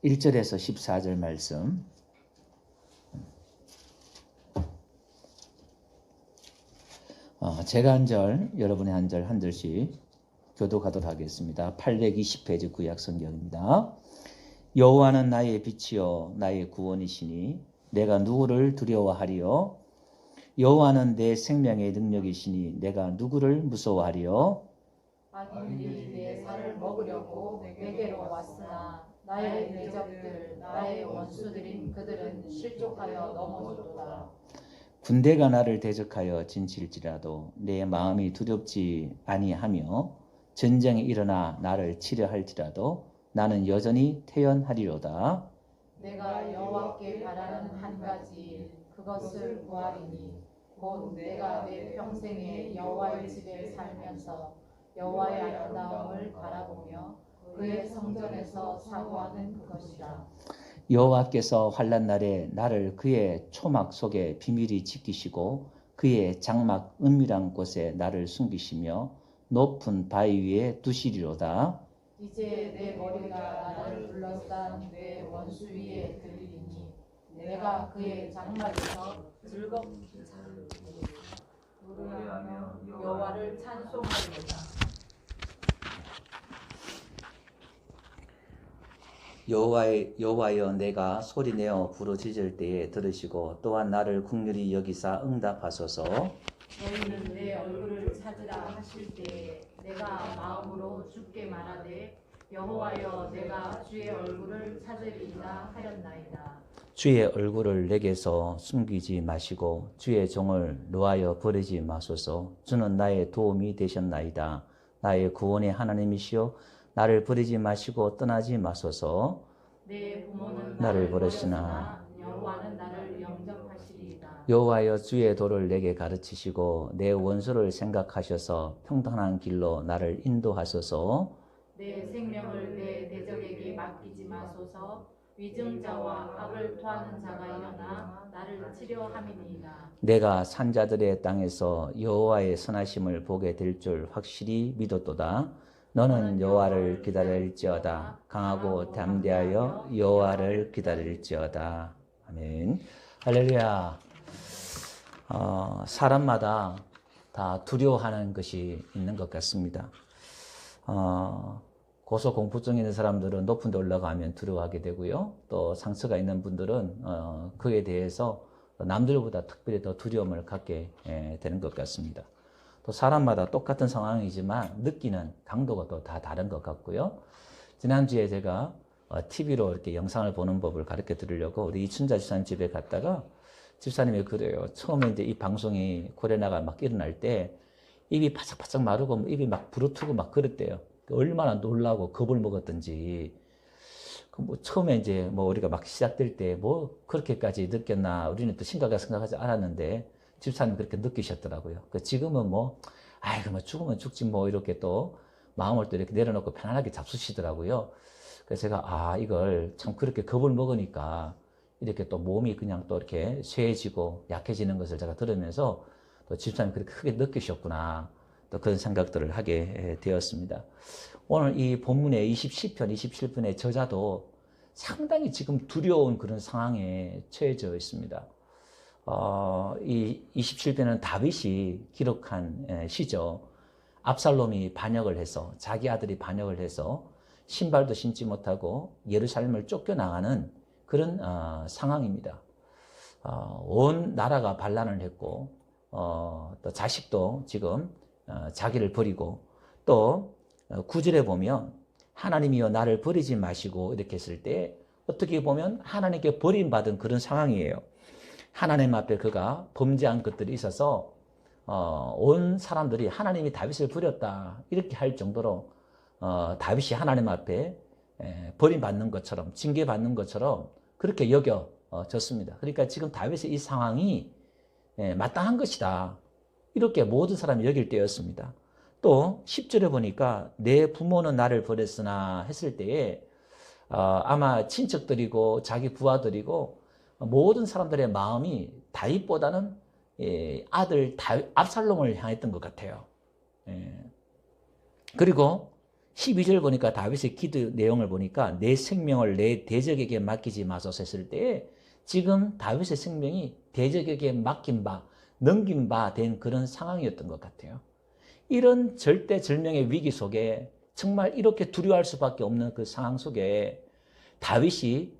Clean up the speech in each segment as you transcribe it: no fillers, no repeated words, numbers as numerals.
1절에서 14절 말씀. 제가 한 절, 여러분의 한 절, 한 절씩 교독하도록 하겠습니다. 820페이지 구약 성경입니다. 여호와는 나의 빛이요 나의 구원이시니 내가 누구를 두려워하리요? 여호와는 내 생명의 능력이시니 내가 누구를 무서워하리요? 악인들이 내 살을 먹으려고 내게로 왔으나 나의 대적들, 나의 원수들인 그들은 실족하여 넘어졌도다. 군대가 나를 대적하여 진칠지라도 내 마음이 두렵지 아니하며 전쟁이 일어나 나를 치려 할지라도 나는 여전히 태연하리로다. 내가 여호와께 바라는 한 가지 일, 그것을 구하리니 곧 내가 내 평생에 여호와의 집에 살면서 여호와의 아름다움을 바라보며 그의 성전에서 사모하는 그것이라. 여호와께서 환난 날에 나를 그의 초막 속에 비밀히 지키시고 그의 장막 은밀한 곳에 나를 숨기시며 높은 바위 위에 두시리로다. 이제 내 머리가 나를 둘러싼 내 원수 위에 들리니 내가 그의 장막에서 즐겁게 노래하며 여호와를 찬송하리로다. 여호와여 내가 소리내어 부르짖을 때에 들으시고 또한 나를 긍휼히 여기사 응답하소서. 너희는 내 얼굴을 찾으라 하실 때에 내가 마음으로 주께 말하되 여호와여 내가 주의 얼굴을 찾으리이다 하였나이다. 주의 얼굴을 내게서 숨기지 마시고 주의 종을 노하여 버리지 마소서. 주는 나의 도움이 되셨나이다. 나의 구원의 하나님이시여 나를 버리지 마시고 떠나지 마소서. 내 부모는 나를 버렸으나 여호와는 나를 영접하시리이다. 여호와여 주의 도를 내게 가르치시고 내 원수를 생각하셔서 평탄한 길로 나를 인도하소서. 내 생명을 내 대적에게 맡기지 마소서. 위증자와 악을 토하는 자가 일어나 나를 치려 함이니이다. 내가 산자들의 땅에서 여호와의 선하심을 보게 될 줄 확실히 믿었도다. 너는 여호와를 기다릴지어다. 강하고 담대하여 여호와를 기다릴지어다. 아멘. 할렐루야. 사람마다 다 두려워하는 것이 있는 것 같습니다. 고소공포증 있는 사람들은 높은 데 올라가면 두려워하게 되고요. 또 상처가 있는 분들은 그에 대해서 남들보다 특별히 더 두려움을 갖게 되는 것 같습니다. 또 사람마다 똑같은 상황이지만 느끼는 강도가 또 다 다른 것 같고요. 지난주에 제가 TV로 이렇게 영상을 보는 법을 가르쳐 드리려고 우리 이춘자 집사님 집에 갔다가 집사님이 그래요. 처음에 이제 이 방송이 코로나가 막 일어날 때 입이 바짝바짝 마르고 입이 막 부르트고 막 그랬대요. 얼마나 놀라고 겁을 먹었던지. 뭐 처음에 이제 뭐 우리가 막 시작될 때 뭐 그렇게까지 느꼈나 우리는 또 심각하게 생각하지 않았는데 집사님 그렇게 느끼셨더라고요. 지금은 뭐 아이고 뭐 죽으면 죽지 뭐 이렇게 또 마음을 또 이렇게 내려놓고 편안하게 잡수시더라고요. 그래서 제가 이걸 참 그렇게 겁을 먹으니까 이렇게 또 몸이 그냥 또 이렇게 쇠해지고 약해지는 것을 제가 들으면서 또 집사님 그렇게 크게 느끼셨구나. 또 그런 생각들을 하게 되었습니다. 오늘 이 본문의 20시편, 27편의 저자도 상당히 지금 두려운 그런 상황에 처해져 있습니다. 이 27편은 다윗이 기록한 시죠. 압살롬이 반역을 해서 자기 아들이 반역을 해서 신발도 신지 못하고 예루살렘을 쫓겨나가는 그런 상황입니다. 온 나라가 반란을 했고 또 자식도 지금 자기를 버리고 또 9절에 보면 하나님이여 나를 버리지 마시고 이렇게 했을 때 어떻게 보면 하나님께 버림받은 그런 상황이에요. 하나님 앞에 그가 범죄한 것들이 있어서 온 사람들이 하나님이 다윗을 버렸다 이렇게 할 정도로 다윗이 하나님 앞에 버림받는 것처럼 징계받는 것처럼 그렇게 여겨졌습니다. 그러니까 지금 다윗의 이 상황이 마땅한 것이다 이렇게 모든 사람이 여길 때였습니다. 또 10절에 보니까 내 부모는 나를 버렸으나 했을 때에 아마 친척들이고 자기 부하들이고 모든 사람들의 마음이 다윗보다는 아들 압살롬을 향했던 것 같아요. 그리고 12절 보니까 다윗의 기도 내용을 보니까 내 생명을 내 대적에게 맡기지 마소서 했을 때 지금 다윗의 생명이 대적에게 맡긴 바, 넘긴 바 된 그런 상황이었던 것 같아요. 이런 절대절명의 위기 속에 정말 이렇게 두려워할 수밖에 없는 그 상황 속에 다윗이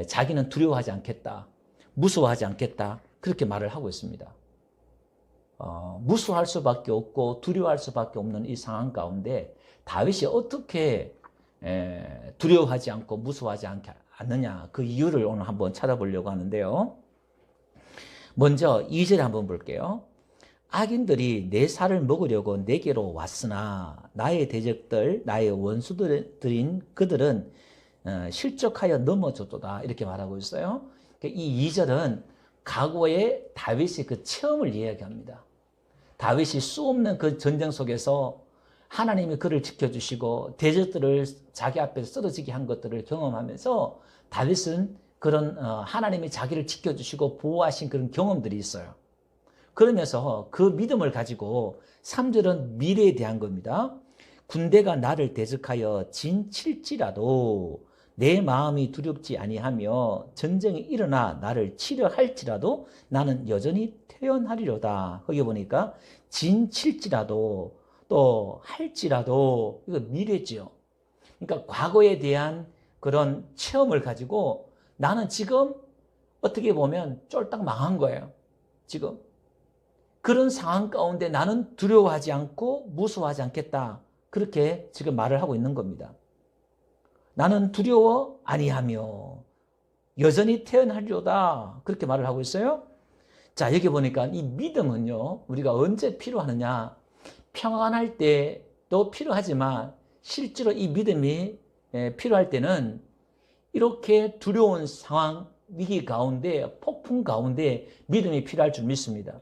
자기는 두려워하지 않겠다, 무서워하지 않겠다 그렇게 말을 하고 있습니다. 무서워할 수밖에 없고 두려워할 수밖에 없는 이 상황 가운데 다윗이 어떻게 두려워하지 않고 무서워하지 않느냐 그 이유를 오늘 한번 찾아보려고 하는데요. 먼저 2절 한번 볼게요. 악인들이 내 살을 먹으려고 내게로 왔으나 나의 대적들 나의 원수들인 그들은 실족하여 넘어졌도다 이렇게 말하고 있어요. 이 2절은 과거의 다윗의 그 체험을 이야기합니다. 다윗이 수없는 그 전쟁 속에서 하나님이 그를 지켜주시고 대적들을 자기 앞에서 쓰러지게 한 것들을 경험하면서 다윗은 그런 하나님이 자기를 지켜주시고 보호하신 그런 경험들이 있어요. 그러면서 그 믿음을 가지고 3절은 미래에 대한 겁니다. 군대가 나를 대적하여 진칠지라도 내 마음이 두렵지 아니하며 전쟁이 일어나 나를 치려 할지라도 나는 여전히 태어나리로다. 거기 보니까 진칠지라도 또 할지라도 이거 미래지요. 그러니까 과거에 대한 그런 체험을 가지고 나는 지금 어떻게 보면 쫄딱 망한 거예요. 지금. 그런 상황 가운데 나는 두려워하지 않고 무서워하지 않겠다. 그렇게 지금 말을 하고 있는 겁니다. 나는 두려워 아니하며 여전히 태어나리로다. 그렇게 말을 하고 있어요. 자, 여기 보니까 이 믿음은요, 우리가 언제 필요하느냐. 평안할 때도 필요하지만 실제로 이 믿음이 필요할 때는 이렇게 두려운 상황, 위기 가운데, 폭풍 가운데 믿음이 필요할 줄 믿습니다.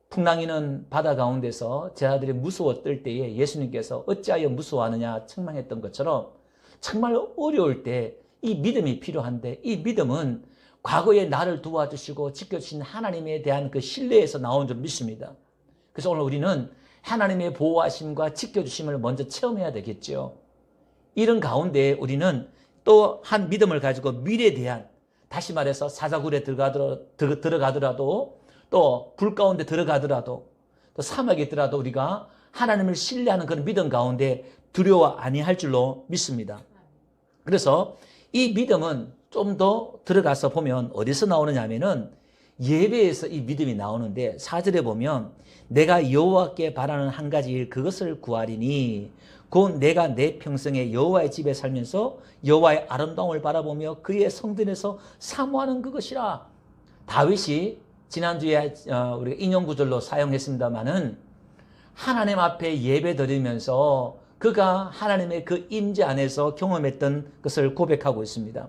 풍랑이는 바다 가운데서 제자들이 무서워 떨 때에 예수님께서 어찌하여 무서워하느냐 책망했던 것처럼 정말 어려울 때 이 믿음이 필요한데 이 믿음은 과거에 나를 도와주시고 지켜주신 하나님에 대한 그 신뢰에서 나온 줄 믿습니다. 그래서 오늘 우리는 하나님의 보호하심과 지켜주심을 먼저 체험해야 되겠죠. 이런 가운데 우리는 또 한 믿음을 가지고 미래에 대한, 다시 말해서 사자굴에 들어가더라도 또 불 가운데 들어가더라도 또 사막에 있더라도 우리가 하나님을 신뢰하는 그런 믿음 가운데 두려워 아니할 줄로 믿습니다. 그래서 이 믿음은 좀 더 들어가서 보면 어디서 나오느냐 하면은 예배에서 이 믿음이 나오는데 4절에 보면 내가 여호와께 바라는 한 가지 일 그것을 구하리니 곧 내가 내 평생에 여호와의 집에 살면서 여호와의 아름다움을 바라보며 그의 성전에서 사모하는 그것이라. 다윗이 지난주에 우리가 인용구절로 사용했습니다마는 하나님 앞에 예배 드리면서 그가 하나님의 그 임재 안에서 경험했던 것을 고백하고 있습니다.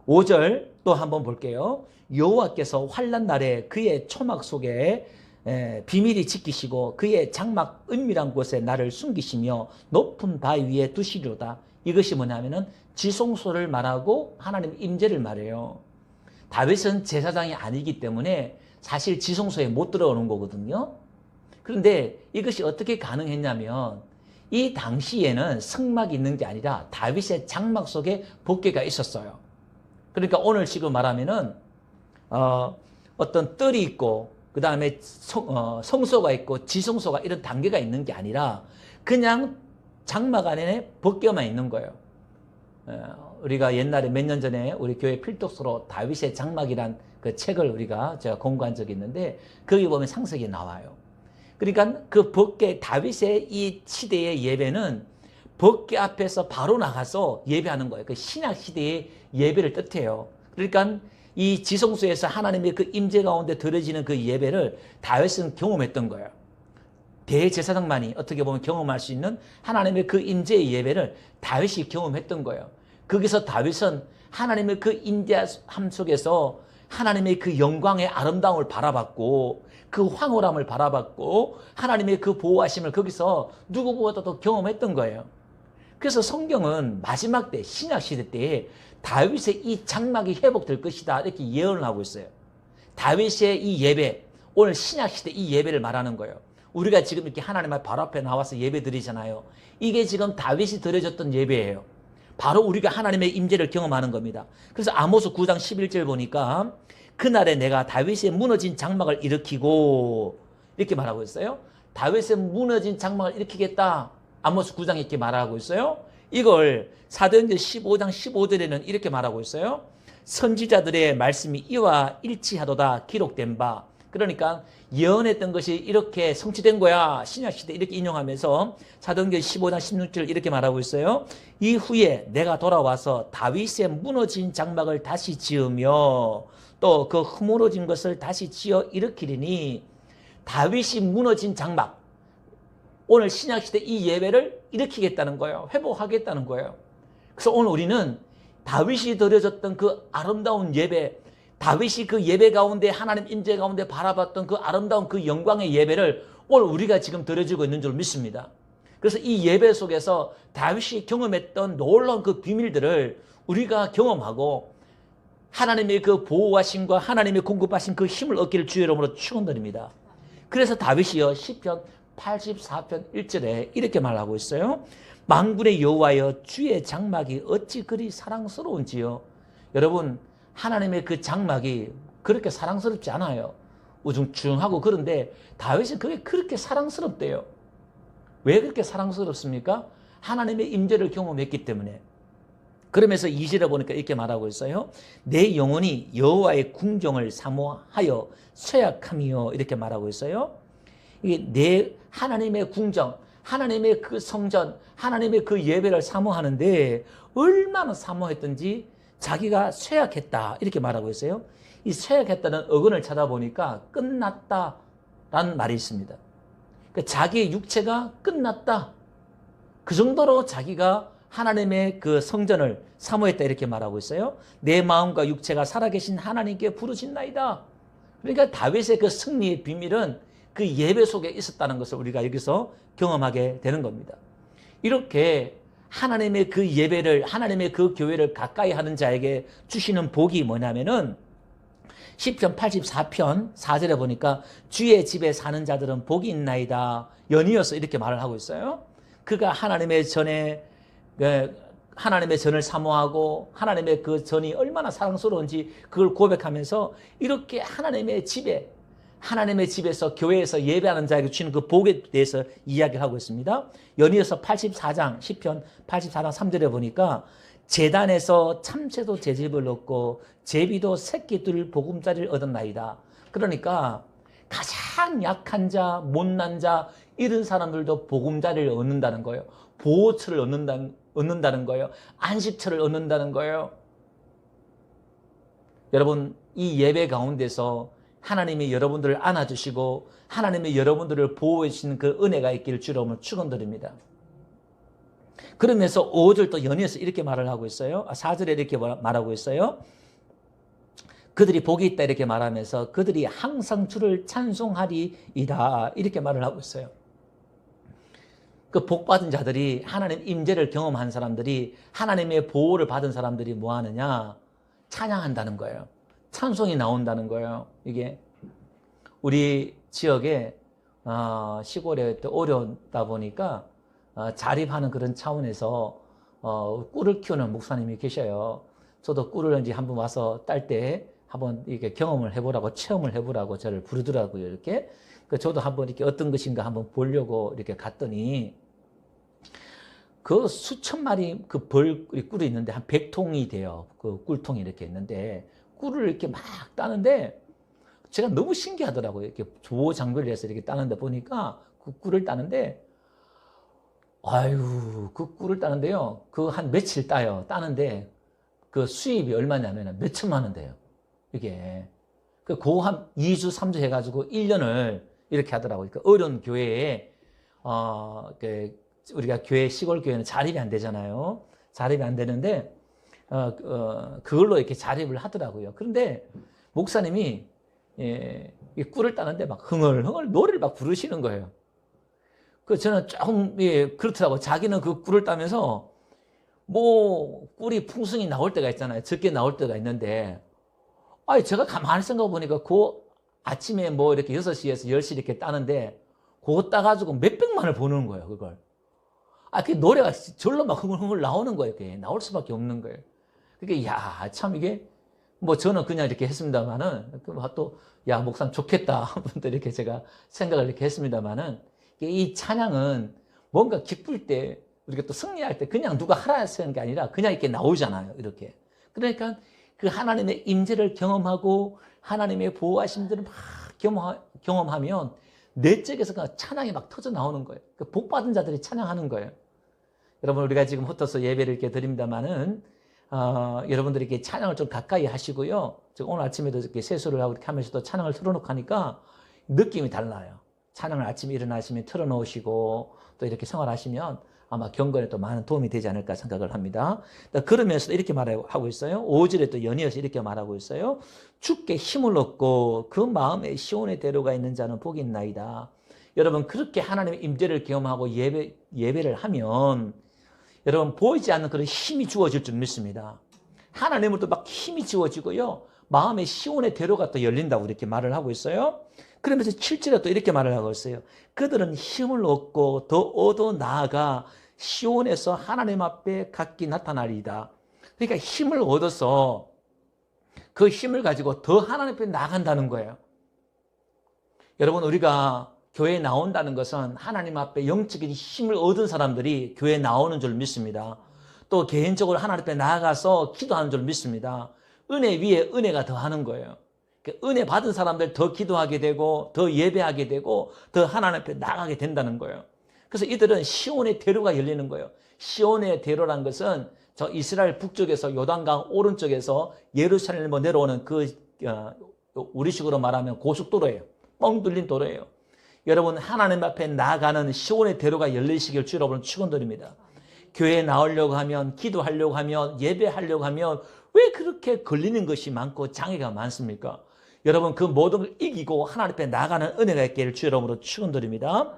5절 또 한번 볼게요. 여호와께서 환난 날에 그의 초막 속에 비밀히 지키시고 그의 장막 은밀한 곳에 나를 숨기시며 높은 바위 위에 두시리로다. 이것이 뭐냐면은 지성소를 말하고 하나님 임재를 말해요. 다윗은 제사장이 아니기 때문에 사실 지성소에 못 들어오는 거거든요. 그런데 이것이 어떻게 가능했냐면 이 당시에는 성막이 있는 게 아니라 다윗의 장막 속에 법궤가 있었어요. 그러니까 오늘 지금 말하면은 어떤 뜰이 있고 그 다음에 성소가 있고 지성소가 이런 단계가 있는 게 아니라 그냥 장막 안에 법궤만 있는 거예요. 우리가 옛날에 몇 년 전에 우리 교회 필독서로 다윗의 장막이란 그 책을 제가 공부한 적이 있는데 거기 보면 상세하게 나와요. 그러니까 그 법궤, 다윗의 이 시대의 예배는 법궤 앞에서 바로 나가서 예배하는 거예요. 그 신약 시대의 예배를 뜻해요. 그러니까 이 지성소에서 하나님의 그 임재 가운데 드려지는 그 예배를 다윗은 경험했던 거예요. 대제사장만이 어떻게 보면 경험할 수 있는 하나님의 그 임재의 예배를 다윗이 경험했던 거예요. 거기서 다윗은 하나님의 그 임재함 속에서 하나님의 그 영광의 아름다움을 바라봤고 그 황홀함을 바라봤고 하나님의 그 보호하심을 거기서 누구보다도 경험했던 거예요. 그래서 성경은 마지막 때 신약 시대 때에 다윗의 이 장막이 회복될 것이다 이렇게 예언을 하고 있어요. 다윗의 이 예배, 오늘 신약 시대 이 예배를 말하는 거예요. 우리가 지금 이렇게 하나님 바로 앞에 나와서 예배 드리잖아요. 이게 지금 다윗이 드려졌던 예배예요. 바로 우리가 하나님의 임재를 경험하는 겁니다. 그래서 아모스 9장 11절 보니까 그날에 내가 다윗의 무너진 장막을 일으키고 이렇게 말하고 있어요. 다윗의 무너진 장막을 일으키겠다. 아모스 9장에 이렇게 말하고 있어요. 이걸 사도행전 15장 15절에는 이렇게 말하고 있어요. 선지자들의 말씀이 이와 일치하도다 기록된 바. 그러니까 예언했던 것이 이렇게 성취된 거야. 신약시대 이렇게 인용하면서 사도행전 15장 16절 이렇게 말하고 있어요. 이후에 내가 돌아와서 다윗의 무너진 장막을 다시 지으며 또 그 허물어진 것을 다시 지어 일으키리니 다윗이 무너진 장막. 오늘 신약시대 이 예배를 일으키겠다는 거예요. 회복하겠다는 거예요. 그래서 오늘 우리는 다윗이 드려졌던 그 아름다운 예배, 다윗이 그 예배 가운데 하나님 임재 가운데 바라봤던 그 아름다운 그 영광의 예배를 오늘 우리가 지금 드려지고 있는 줄 믿습니다. 그래서 이 예배 속에서 다윗이 경험했던 놀라운 그 비밀들을 우리가 경험하고 하나님의 그 보호하심과 하나님의 공급하신 그 힘을 얻기를 주의 이름으로 축원드립니다. 그래서 다윗이요 시편 84편 1절에 이렇게 말하고 있어요. 만군의 여호와여 주의 장막이 어찌 그리 사랑스러운지요. 여러분 하나님의 그 장막이 그렇게 사랑스럽지 않아요. 우중충하고 그런데 다윗이 그게 그렇게 사랑스럽대요. 왜 그렇게 사랑스럽습니까? 하나님의 임재를 경험했기 때문에. 그러면서 2절에 보니까 이렇게 말하고 있어요. 내 영혼이 여호와의 궁정을 사모하여 쇠약함이요 이렇게 말하고 있어요. 이게 내 하나님의 궁정, 하나님의 그 성전, 하나님의 그 예배를 사모하는데 얼마나 사모했던지 자기가 쇠약했다 이렇게 말하고 있어요. 이 쇠약했다는 어근을 찾아보니까 끝났다라는 말이 있습니다. 그러니까 자기의 육체가 끝났다. 그 정도로 자기가 하나님의 그 성전을 사모했다 이렇게 말하고 있어요. 내 마음과 육체가 살아계신 하나님께 부르짖나이다. 그러니까 다윗의 그 승리의 비밀은 그 예배 속에 있었다는 것을 우리가 여기서 경험하게 되는 겁니다. 이렇게 하나님의 그 예배를, 하나님의 그 교회를 가까이 하는 자에게 주시는 복이 뭐냐면은 시편 84편 4절에 보니까 주의 집에 사는 자들은 복이 있나이다. 연이어서 이렇게 말을 하고 있어요. 그가 하나님의 전에 하나님의 전을 사모하고 하나님의 그 전이 얼마나 사랑스러운지 그걸 고백하면서 이렇게 하나님의 집에 하나님의 집에서 교회에서 예배하는 자에게 주시는 그 복에 대해서 이야기를 하고 있습니다. 연이어서 84장 시편 84장 3절에 보니까 제단에서 참새도 제 집을 얻고 제비도 새끼들 보금자리를 얻었나이다. 그러니까 가장 약한 자, 못난 자 이런 사람들도 보금자리를 얻는다는 거예요. 보호처를 얻는다는 거예요. 안식처를 얻는다는 거예요. 여러분 이 예배 가운데서 하나님이 여러분들을 안아주시고 하나님이 여러분들을 보호해 주시는 그 은혜가 있기를 주로 축원드립니다. 그러면서 5절 또 연이어서 이렇게 말을 하고 있어요. 4절에 이렇게 말하고 있어요. 그들이 복이 있다 이렇게 말하면서 그들이 항상 주를 찬송하리이다 이렇게 말을 하고 있어요. 그 복받은 자들이 하나님 임재를 경험한 사람들이 하나님의 보호를 받은 사람들이 뭐 하느냐? 찬양한다는 거예요. 찬송이 나온다는 거예요. 이게 우리 지역에 시골에 어려다 보니까 자립하는 그런 차원에서 꿀을 키우는 목사님이 계셔요. 저도 꿀을 이제 한번 와서 딸 때 한번 이렇게 경험을 해보라고 체험을 해보라고 저를 부르더라고요. 이렇게 저도 한번 이렇게 어떤 것인가 한번 보려고 이렇게 갔더니 그 수천 마리 그 꿀이 있는데 한 100통이 돼요. 그 꿀통이 이렇게 있는데 꿀을 이렇게 막 따는데 제가 너무 신기하더라고요. 이렇게 조어 장비를 해서 이렇게 따는데 보니까 그 꿀을 따는데 아유 그 꿀을 따는데요. 그 한 며칠 따는데 그 수입이 얼마냐면 몇 천만 원 돼요. 이게 그 한 2주 3주 해가지고 1년을 이렇게 하더라고요. 그러니까 어려운 교회에 우리가 교회 시골 교회는 자립이 안 되잖아요. 자립이 안 되는데 그걸로 이렇게 자립을 하더라고요. 그런데 목사님이 이 꿀을 따는데 막 흥얼흥얼 노래를 막 부르시는 거예요. 그 저는 조금 그렇더라고요. 자기는 그 꿀을 따면서 뭐 꿀이 풍성히 나올 때가 있잖아요. 적게 나올 때가 있는데 제가 가만히 생각해 보니까 그 아침에 뭐 이렇게 6시에서 10시 이렇게 따는데 그거 따가지고 몇백만을 버는 거예요, 그걸. 그 노래가 절로 막 흥얼흥얼 나오는 거예요. 그게 나올 수밖에 없는 거예요. 그게, 참 이게, 뭐 저는 그냥 이렇게 했습니다만은, 또, 목사님 좋겠다. 분들 이렇게 제가 생각을 이렇게 했습니다만은, 이 찬양은 뭔가 기쁠 때, 우리가 또 승리할 때 그냥 누가 하라 하는 게 아니라 그냥 이렇게 나오잖아요. 이렇게. 그러니까 그 하나님의 임재를 경험하고 하나님의 보호하심들을 막 경험하면 내적에서 그 찬양이 막 터져 나오는 거예요. 그 복 받은 자들이 찬양하는 거예요. 여러분, 우리가 지금 흩어서 예배를 이렇게 드립니다만은, 여러분들이 이렇게 찬양을 좀 가까이 하시고요. 오늘 아침에도 이렇게 세수를 하고 이렇게 하면서 또 찬양을 틀어놓고 하니까 느낌이 달라요. 찬양을 아침에 일어나시면 틀어놓으시고 또 이렇게 생활하시면 아마 경건에 또 많은 도움이 되지 않을까 생각을 합니다. 그러면서 이렇게 말하고 있어요. 5절에 또 연이어서 이렇게 말하고 있어요. 주께 힘을 얻고 그 마음에 시온의 대로가 있는 자는 복이 있나이다. 여러분, 그렇게 하나님의 임재를 경험하고 예배를 하면 여러분 보이지 않는 그런 힘이 주어질 줄 믿습니다. 하나님으로부터 막 힘이 주어지고요. 마음의 시온의 대로가 또 열린다고 이렇게 말을 하고 있어요. 그러면서 7절에 또 이렇게 말을 하고 있어요. 그들은 힘을 얻고 더 얻어 나아가 시온에서 하나님 앞에 각기 나타나리이다. 그러니까 힘을 얻어서 그 힘을 가지고 더 하나님 앞에 나간다는 거예요. 여러분, 우리가 교회에 나온다는 것은 하나님 앞에 영적인 힘을 얻은 사람들이 교회에 나오는 줄 믿습니다. 또 개인적으로 하나님 앞에 나아가서 기도하는 줄 믿습니다. 은혜 위에 은혜가 더하는 거예요. 은혜 받은 사람들 더 기도하게 되고 더 예배하게 되고 더 하나님 앞에 나가게 된다는 거예요. 그래서 이들은 시온의 대로가 열리는 거예요. 시온의 대로란 것은 저 이스라엘 북쪽에서 요단강 오른쪽에서 예루살렘으로 내려오는 우리식으로 말하면 고속도로예요. 뻥 뚫린 도로예요. 여러분, 하나님 앞에 나가는 시온의 대로가 열리시길 주 여러분 축원드립니다. 교회에 나오려고 하면, 기도하려고 하면, 예배하려고 하면 왜 그렇게 걸리는 것이 많고 장애가 많습니까? 여러분, 그 모든 걸 이기고 하나님 앞에 나가는 은혜가 있기를 주 여러분으로 축원드립니다.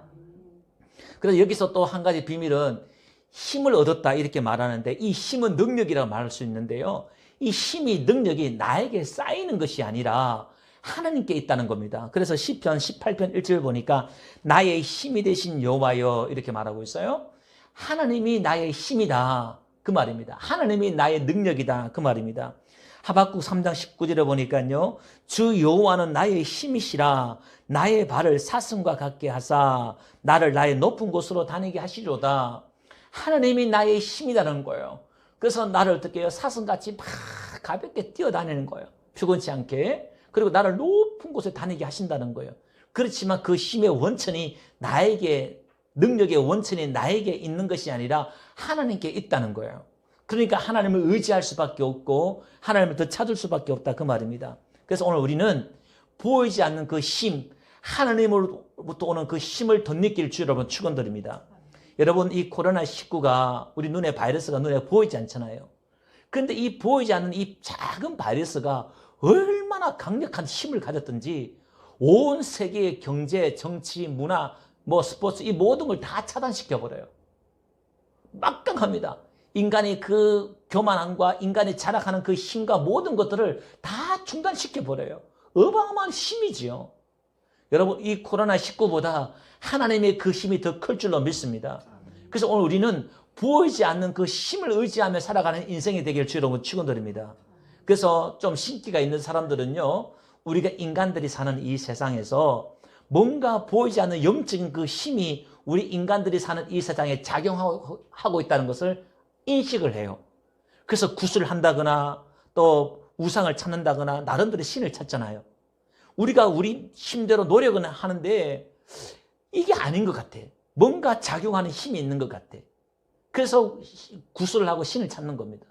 그래서 여기서 또 한 가지 비밀은 힘을 얻었다 이렇게 말하는데, 이 힘은 능력이라고 말할 수 있는데요. 이 힘이, 능력이 나에게 쌓이는 것이 아니라 하나님께 있다는 겁니다. 그래서 시편 18편 1절 보니까 나의 힘이 되신 여호와여 이렇게 말하고 있어요. 하나님이 나의 힘이다 그 말입니다. 하나님이 나의 능력이다 그 말입니다. 하박국 3장 19절에 보니까요. 주 여호와는 나의 힘이시라 나의 발을 사슴과 같게 하사 나를 나의 높은 곳으로 다니게 하시리로다. 하나님이 나의 힘이라는 거예요. 그래서 나를 어떻게 해요? 사슴같이 막 가볍게 뛰어다니는 거예요. 피곤치 않게. 그리고 나를 높은 곳에 다니게 하신다는 거예요. 그렇지만 그 힘의 원천이 나에게, 능력의 원천이 나에게 있는 것이 아니라 하나님께 있다는 거예요. 그러니까 하나님을 의지할 수밖에 없고 하나님을 더 찾을 수밖에 없다 그 말입니다. 그래서 오늘 우리는 보이지 않는 그 힘, 하나님으로부터 오는 그 힘을 덧느낄 주 여러분 축원드립니다. 여러분, 이 코로나19가 우리 눈에 바이러스가 눈에 보이지 않잖아요. 그런데 이 보이지 않는 이 작은 바이러스가 얼마나 강력한 힘을 가졌든지 온 세계의 경제, 정치, 문화, 스포츠 이 모든 걸 다 차단시켜버려요. 막강합니다. 인간의 그 교만함과 인간이 자락하는 그 힘과 모든 것들을 다 중단시켜버려요. 어마어마한 힘이지요. 여러분, 이 코로나19보다 하나님의 그 힘이 더 클 줄로 믿습니다. 그래서 오늘 우리는 보이지 않는 그 힘을 의지하며 살아가는 인생이 되길 주 여러분 축원드립니다. 그래서 좀 신기가 있는 사람들은요, 우리가 인간들이 사는 이 세상에서 뭔가 보이지 않는 영적인 그 힘이 우리 인간들이 사는 이 세상에 작용하고 있다는 것을 인식을 해요. 그래서 굿을 한다거나 또 우상을 찾는다거나 나름대로 신을 찾잖아요. 우리가 우리 힘대로 노력은 하는데 이게 아닌 것 같아. 뭔가 작용하는 힘이 있는 것 같아. 그래서 굿을 하고 신을 찾는 겁니다.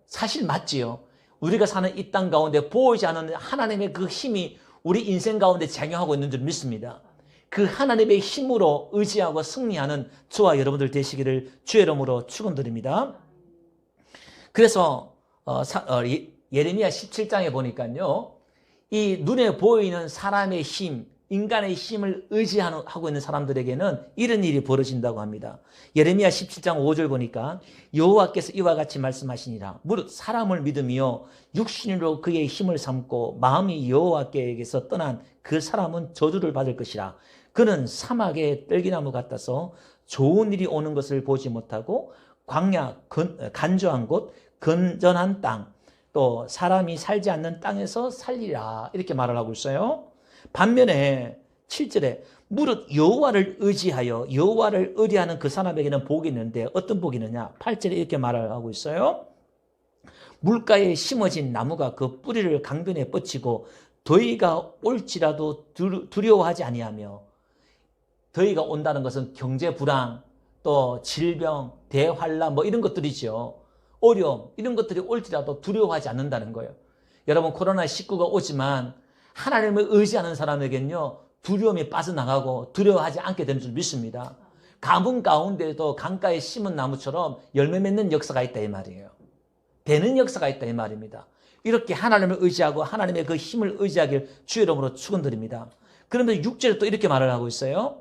사실 맞지요. 우리가 사는 이 땅 가운데 보이지 않는 하나님의 그 힘이 우리 인생 가운데 작용하고 있는 줄 믿습니다. 그 하나님의 힘으로 의지하고 승리하는 저와 여러분들 되시기를 주의 이름으로 축원드립니다. 그래서 예레미야 17장에 보니까요. 이 눈에 보이는 사람의 힘, 인간의 힘을 의지하고 있는 사람들에게는 이런 일이 벌어진다고 합니다. 예레미야 17장 5절 보니까 여호와께서 이와 같이 말씀하시니라. 무릇 사람을 믿으며 육신으로 그의 힘을 삼고 마음이 여호와께서 떠난 그 사람은 저주를 받을 것이라. 그는 사막의 떨기나무 같아서 좋은 일이 오는 것을 보지 못하고 광야, 간조한 곳, 건전한 땅, 또 사람이 살지 않는 땅에서 살리라 이렇게 말을 하고 있어요. 반면에 7절에 무릇 여호와를 의지하여 여호와를 의뢰하는 그 사람에게는 복이 있는데 어떤 복이 있느냐? 8절에 이렇게 말을 하고 있어요. 물가에 심어진 나무가 그 뿌리를 강변에 뻗치고 더위가 올지라도 두려워하지 아니하며, 더위가 온다는 것은 경제 불황, 또 질병, 대환란 뭐 이런 것들이죠. 어려움 이런 것들이 올지라도 두려워하지 않는다는 거예요. 여러분 코로나19가 오지만 하나님을 의지하는 사람에겐요 두려움이 빠져나가고 두려워하지 않게 되는 줄 믿습니다. 가뭄 가운데도 강가에 심은 나무처럼 열매 맺는 역사가 있다 이 말이에요. 되는 역사가 있다 이 말입니다. 이렇게 하나님을 의지하고 하나님의 그 힘을 의지하길 주의 이름으로 축원드립니다. 그런데 6절에 또 이렇게 말을 하고 있어요.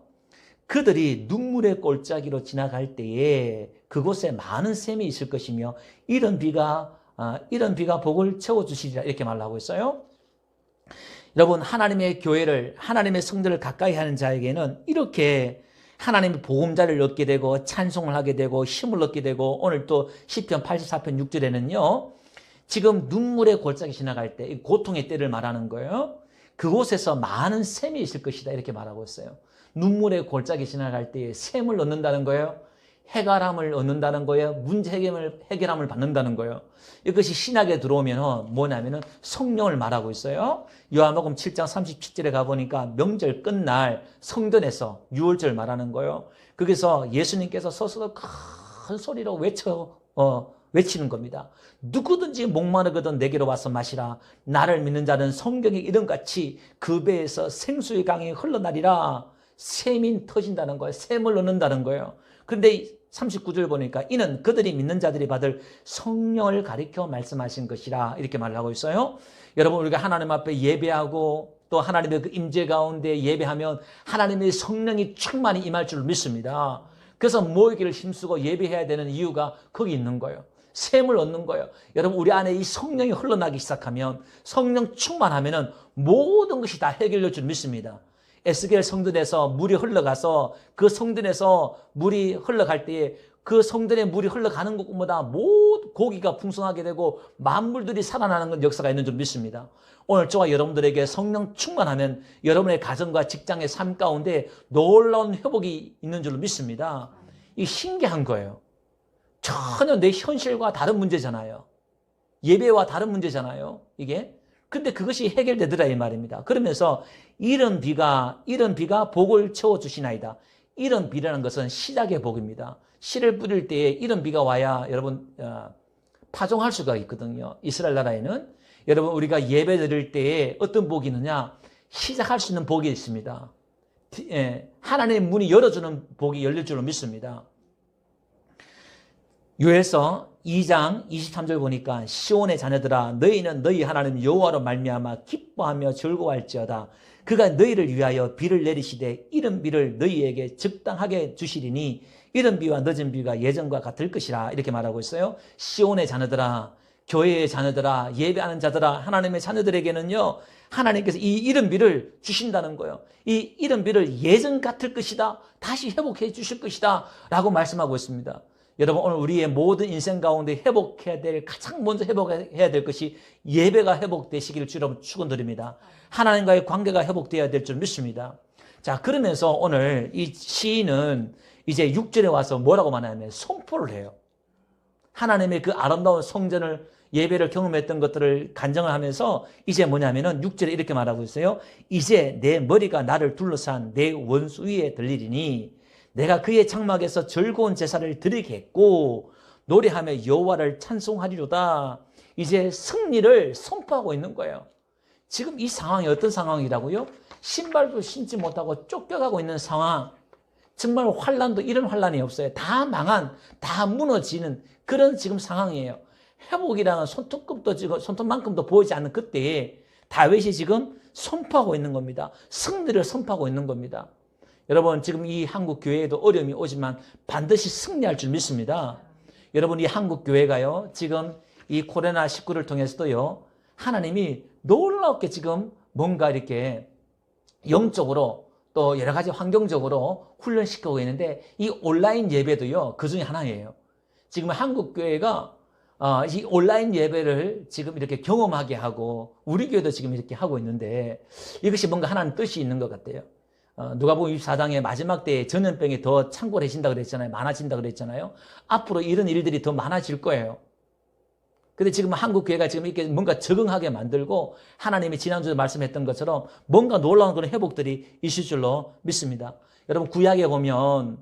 그들이 눈물의 골짜기로 지나갈 때에 그곳에 많은 샘이 있을 것이며 이런 비가 복을 채워주시리라 이렇게 말을 하고 있어요. 여러분 하나님의 교회를, 하나님의 성도를 가까이 하는 자에게는 이렇게 하나님의 보험자를 얻게 되고 찬송을 하게 되고 힘을 얻게 되고, 오늘 또 시편 84편 6절에는요 지금 눈물의 골짜기 지나갈 때 고통의 때를 말하는 거예요. 그곳에서 많은 샘이 있을 것이다 이렇게 말하고 있어요. 눈물의 골짜기 지나갈 때에 샘을 얻는다는 거예요. 해결함을 얻는다는 거예요. 문제 해결함을 받는다는 거예요. 이것이 신약에 들어오면 뭐냐면은 성령을 말하고 있어요. 요한복음 7장 37절에 가보니까 명절 끝날 성전에서 유월절 말하는 거예요. 거기서 예수님께서 서서 큰 소리로 외치는 겁니다. 누구든지 목마르거든 내게로 와서 마시라. 나를 믿는 자는 성경의 이름같이 그 배에서 생수의 강이 흘러나리라. 샘이 터진다는 거예요. 샘을 얻는다는 거예요. 그런데 39절 보니까 이는 그들이 믿는 자들이 받을 성령을 가리켜 말씀하신 것이라 이렇게 말을 하고 있어요. 여러분 우리가 하나님 앞에 예배하고 또 하나님의 그 임재 가운데 예배하면 하나님의 성령이 충만히 임할 줄 믿습니다. 그래서 모이기를 힘쓰고 예배해야 되는 이유가 거기 있는 거예요. 샘을 얻는 거예요. 여러분 우리 안에 이 성령이 흘러나기 시작하면, 성령 충만하면은 모든 것이 다 해결될 줄 믿습니다. 에스겔 성전에서 물이 흘러가서 그 성전에서 물이 흘러갈 때에 그 성전에 물이 흘러가는 것보다 모든 고기가 풍성하게 되고 만물들이 살아나는 건 역사가 있는 줄 믿습니다. 오늘 저와 여러분들에게 성령 충만하면 여러분의 가정과 직장의 삶 가운데 놀라운 회복이 있는 줄 믿습니다. 이 신기한 거예요. 전혀 내 현실과 다른 문제잖아요. 예배와 다른 문제잖아요. 이게. 근데 그것이 해결되더라 이 말입니다. 그러면서 이런 비가 복을 채워주시나이다. 이런 비라는 것은 시작의 복입니다. 씨를 뿌릴 때에 이런 비가 와야 여러분 파종할 수가 있거든요. 이스라엘 나라에는 여러분 우리가 예배 드릴 때에 어떤 복이 있느냐, 시작할 수 있는 복이 있습니다. 하나님의 문이 열어주는 복이 열릴 줄로 믿습니다. 요에서 2장 23절 보니까 시온의 자녀들아 너희는 너희 하나님 여호와로 말미암아 기뻐하며 즐거워할지어다. 그가 너희를 위하여 비를 내리시되 이른 비를 너희에게 적당하게 주시리니 이른 비와 늦은 비가 예전과 같을 것이라 이렇게 말하고 있어요. 시온의 자녀들아, 교회의 자녀들아, 예배하는 자들아, 하나님의 자녀들에게는요 하나님께서 이 이른 비를 주신다는 거예요. 이 이른 비를 예전 같을 것이다, 다시 회복해 주실 것이다 라고 말씀하고 있습니다. 여러분 오늘 우리의 모든 인생 가운데 회복해야 될, 가장 먼저 회복해야 될 것이 예배가 회복되시기를 주로 축원드립니다. 하나님과의 관계가 회복되어야 될 줄 믿습니다. 자, 그러면서 오늘 이 시인은 이제 6절에 와서 뭐라고 말하냐면 선포를 해요. 하나님의 그 아름다운 성전을, 예배를 경험했던 것들을 간증을 하면서 이제 뭐냐면은 6절에 이렇게 말하고 있어요. 이제 내 머리가 나를 둘러싼 내 원수 위에 들리리니 내가 그의 장막에서 즐거운 제사를 드리겠고 노래하며 여호와를 찬송하리로다. 이제 승리를 선포하고 있는 거예요. 지금 이 상황이 어떤 상황이라고요? 신발도 신지 못하고 쫓겨가고 있는 상황. 정말 환란도 이런 환란이 없어요. 다 망한, 다 무너지는 그런 지금 상황이에요. 회복이라는 손톱만큼도 보이지 않는 그때에 다윗이 지금 선포하고 있는 겁니다. 승리를 선포하고 있는 겁니다. 여러분 지금 이 한국 교회에도 어려움이 오지만 반드시 승리할 줄 믿습니다. 여러분 이 한국 교회가요 지금 이 코로나19를 통해서도요 하나님이 놀랍게 지금 뭔가 이렇게 영적으로 또 여러 가지 환경적으로 훈련시키고 있는데 이 온라인 예배도요, 그 중에 하나예요. 지금 한국교회가 이 온라인 예배를 지금 이렇게 경험하게 하고 우리 교회도 지금 이렇게 하고 있는데 이것이 뭔가 하나님 뜻이 있는 것 같아요. 누가복음 24장의 마지막 때에 전염병이 더 창궐해진다 그랬잖아요. 많아진다 그랬잖아요. 앞으로 이런 일들이 더 많아질 거예요. 근데 지금 한국교회가 지금 이렇게 뭔가 적응하게 만들고 하나님이 지난주에 말씀했던 것처럼 뭔가 놀라운 그런 회복들이 있을 줄로 믿습니다. 여러분 구약에 보면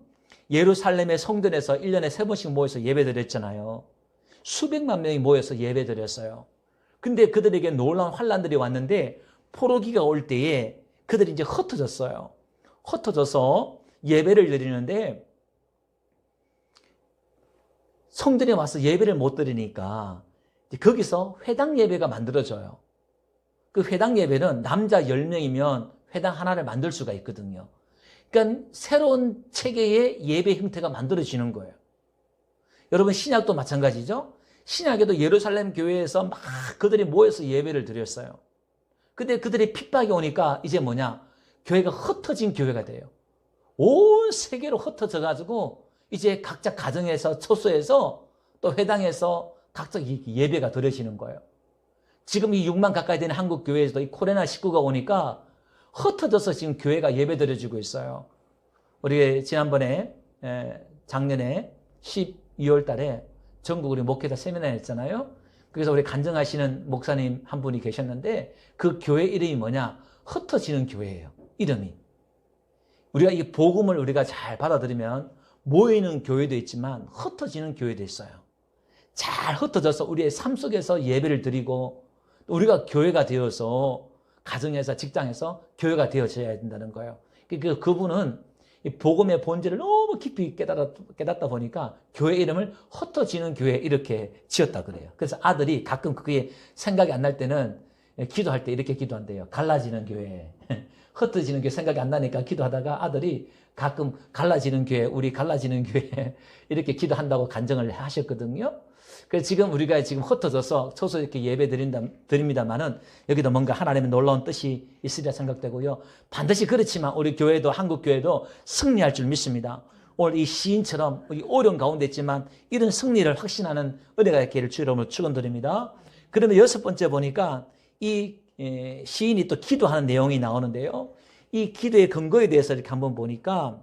예루살렘의 성전에서 1년에 3번씩 모여서 예배드렸잖아요. 수백만 명이 모여서 예배드렸어요. 근데 그들에게 놀라운 환란들이 왔는데 포로기가 올 때에 그들이 이제 흩어졌어요. 흩어져서 예배를 드리는데 성전에 와서 예배를 못 드리니까 거기서 회당 예배가 만들어져요. 그 회당 예배는 남자 10명이면 회당 하나를 만들 수가 있거든요. 그러니까 새로운 체계의 예배 형태가 만들어지는 거예요. 여러분 신약도 마찬가지죠. 신약에도 예루살렘 교회에서 막 그들이 모여서 예배를 드렸어요. 근데 그들이 핍박이 오니까 이제 뭐냐? 교회가 흩어진 교회가 돼요. 온 세계로 흩어져 가지고 이제 각자 가정에서 초소에서 또 회당에서 각자 예배가 드려지는 거예요. 지금 이 6만 가까이 되는 한국 교회에서도 이 코로나19가 오니까 흩어져서 지금 교회가 예배 드려지고 있어요. 우리 지난번에 작년에 12월 달에 전국 우리 목회자 세미나 했잖아요. 그래서 우리 간증하시는 목사님 한 분이 계셨는데 그 교회 이름이 뭐냐? 흩어지는 교회예요. 이름이. 우리가 이 복음을 우리가 잘 받아들이면 모이는 교회도 있지만 흩어지는 교회도 있어요. 잘 흩어져서 우리의 삶 속에서 예배를 드리고 우리가 교회가 되어서 가정에서 직장에서 교회가 되어져야 된다는 거예요. 그분은 이 복음의 본질을 너무 깊이 깨닫다 보니까 교회 이름을 흩어지는 교회 이렇게 지었다 그래요. 그래서 아들이 가끔 그게 생각이 안 날 때는 기도할 때 이렇게 기도한대요. 갈라지는 교회. 흩어지는 교회 생각이 안 나니까 기도하다가 아들이 가끔 갈라지는 교회, 우리 갈라지는 교회 이렇게 기도한다고 간증을 하셨거든요. 그래서 지금 우리가 지금 흩어져서 초소 이렇게 예배 드립니다만은 여기도 뭔가 하나님의 놀라운 뜻이 있으리라 생각되고요. 반드시 그렇지만 우리 교회도 한국 교회도 승리할 줄 믿습니다. 오늘 이 시인처럼 이 어려운 가운데 있지만 이런 승리를 확신하는 은혜가 있기를 주 이름으로 축원드립니다. 그러면 6번째 보니까 이 시인이 또 기도하는 내용이 나오는데요. 이 기도의 근거에 대해서 이렇게 한번 보니까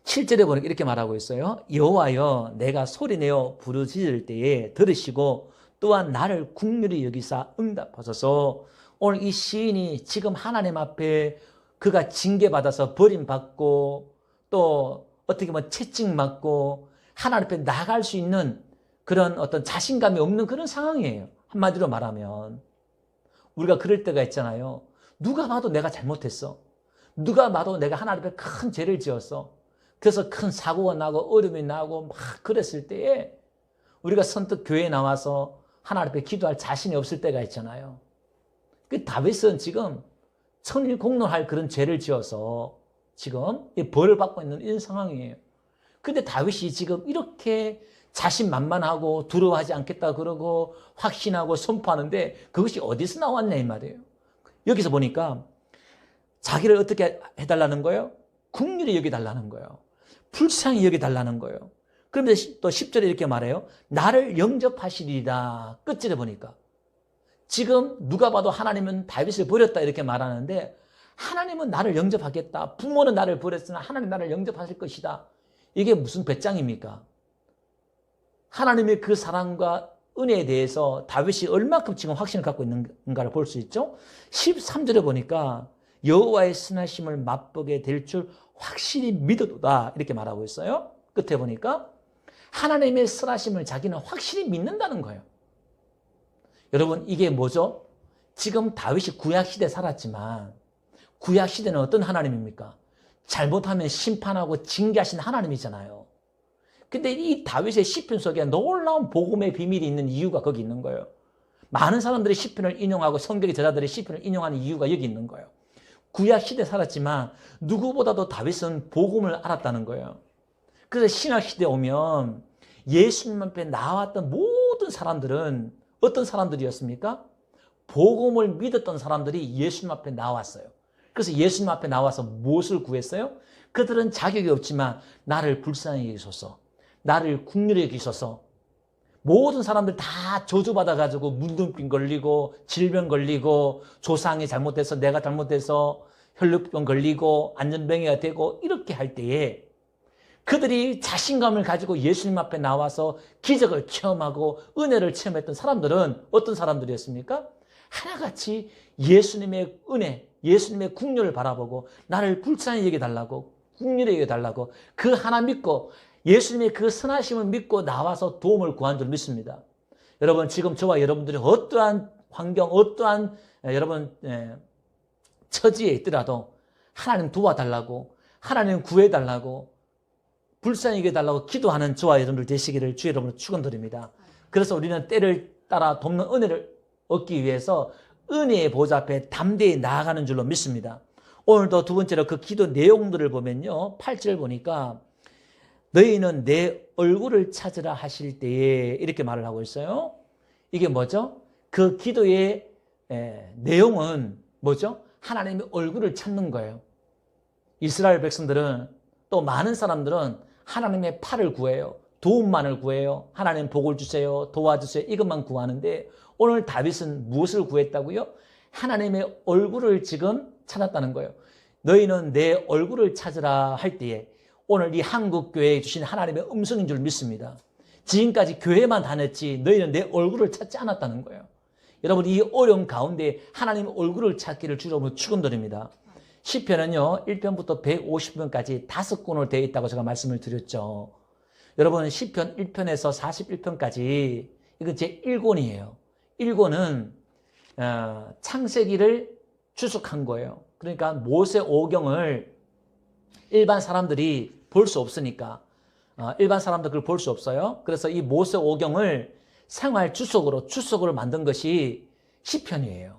7절에 보니까 이렇게 말하고 있어요. 여호와여 내가 소리내어 부르짖을 때에 들으시고 또한 나를 긍휼히 여기사 응답하소서. 오늘 이 시인이 지금 하나님 앞에 그가 징계받아서 버림받고 또 어떻게 보면 채찍맞고 하나님 앞에 나갈 수 있는 그런 어떤 자신감이 없는 그런 상황이에요. 한마디로 말하면 우리가 그럴 때가 있잖아요. 누가 봐도 내가 잘못했어. 누가 봐도 내가 하나님 앞에 큰 죄를 지었어. 그래서 큰 사고가 나고 어려움이 나고 막 그랬을 때에 우리가 선뜻 교회에 나와서 하나님 앞에 기도할 자신이 없을 때가 있잖아요. 그 다윗은 지금 천일 공론할 그런 죄를 지어서 지금 벌을 받고 있는 이런 상황이에요. 근데 다윗이 지금 이렇게 자신만만하고 두려워하지 않겠다 그러고 확신하고 선포하는데 그것이 어디서 나왔냐 이 말이에요. 여기서 보니까 자기를 어떻게 해달라는 거예요? 긍휼히 여기달라는 거예요. 불쌍히 여기달라는 거예요. 그런데 또 10절에 이렇게 말해요. 나를 영접하시리다. 끝절에 보니까 지금 누가 봐도 하나님은 다윗을 버렸다 이렇게 말하는데 하나님은 나를 영접하겠다. 부모는 나를 버렸으나 하나님 나를 영접하실 것이다. 이게 무슨 배짱입니까? 하나님의 그 사랑과 은혜에 대해서 다윗이 얼마큼 지금 확신을 갖고 있는가를 볼 수 있죠. 13절에 보니까 여호와의 선하심을 맛보게 될 줄 확실히 믿어도다 이렇게 말하고 있어요. 끝에 보니까 하나님의 선하심을 자기는 확실히 믿는다는 거예요. 여러분 이게 뭐죠? 지금 다윗이 구약시대에 살았지만 구약시대는 어떤 하나님입니까? 잘못하면 심판하고 징계하신 하나님이잖아요. 근데 이 다윗의 시편 속에 놀라운 복음의 비밀이 있는 이유가 거기 있는 거예요. 많은 사람들이 시편을 인용하고 성경의 저자들이 시편을 인용하는 이유가 여기 있는 거예요. 구약 시대에 살았지만 누구보다도 다윗은 복음을 알았다는 거예요. 그래서 신약 시대에 오면 예수님 앞에 나왔던 모든 사람들은 어떤 사람들이었습니까? 복음을 믿었던 사람들이 예수님 앞에 나왔어요. 그래서 예수님 앞에 나와서 무엇을 구했어요? 그들은 자격이 없지만 나를 불쌍히 여기소서, 나를 긍휼히 여기소서. 모든 사람들 다 저주받아가지고 문둥병 걸리고 질병 걸리고 조상이 잘못돼서 내가 잘못돼서 혈루병 걸리고 안전병이가 되고 이렇게 할 때에 그들이 자신감을 가지고 예수님 앞에 나와서 기적을 체험하고 은혜를 체험했던 사람들은 어떤 사람들이었습니까? 하나같이 예수님의 은혜, 예수님의 긍휼을 바라보고 나를 불쌍히 여겨달라고, 긍휼히 여겨달라고 그 하나 믿고 예수님의 그 선하심을 믿고 나와서 도움을 구한 줄 믿습니다. 여러분, 지금 저와 여러분들이 어떠한 환경, 어떠한 여러분 처지에 있더라도 하나님 도와달라고, 하나님 구해달라고, 불쌍히 여겨달라고 기도하는 저와 여러분들 되시기를 주 여러분을 축원드립니다. 그래서 우리는 때를 따라 돕는 은혜를 얻기 위해서 은혜의 보좌 앞에 담대히 나아가는 줄로 믿습니다. 오늘도 두 번째로 그 기도 내용들을 보면요, 8절 보니까 너희는 내 얼굴을 찾으라 하실 때에 이렇게 말을 하고 있어요. 이게 뭐죠? 그 기도의 내용은 뭐죠? 하나님의 얼굴을 찾는 거예요. 이스라엘 백성들은 또 많은 사람들은 하나님의 팔을 구해요. 도움만을 구해요. 하나님 복을 주세요. 도와주세요. 이것만 구하는데 오늘 다윗은 무엇을 구했다고요? 하나님의 얼굴을 지금 찾았다는 거예요. 너희는 내 얼굴을 찾으라 할 때에 오늘 이 한국교회에 주신 하나님의 음성인 줄 믿습니다. 지금까지 교회만 다녔지 너희는 내 얼굴을 찾지 않았다는 거예요. 여러분, 이 어려운 가운데 하나님의 얼굴을 찾기를 주로 축원드립니다. 시편은요 1편부터 150편까지 5권으로 되어 있다고 제가 말씀을 드렸죠. 여러분, 시편 1편에서 41편까지 이건 제 1권이에요. 1권은 창세기를 추측한 거예요. 그러니까 모세 오경을 일반 사람들이 볼 수 없으니까 일반 사람들 그걸 볼 수 없어요. 그래서 이 모세 오경을 생활 추석으로 만든 것이 시편이에요.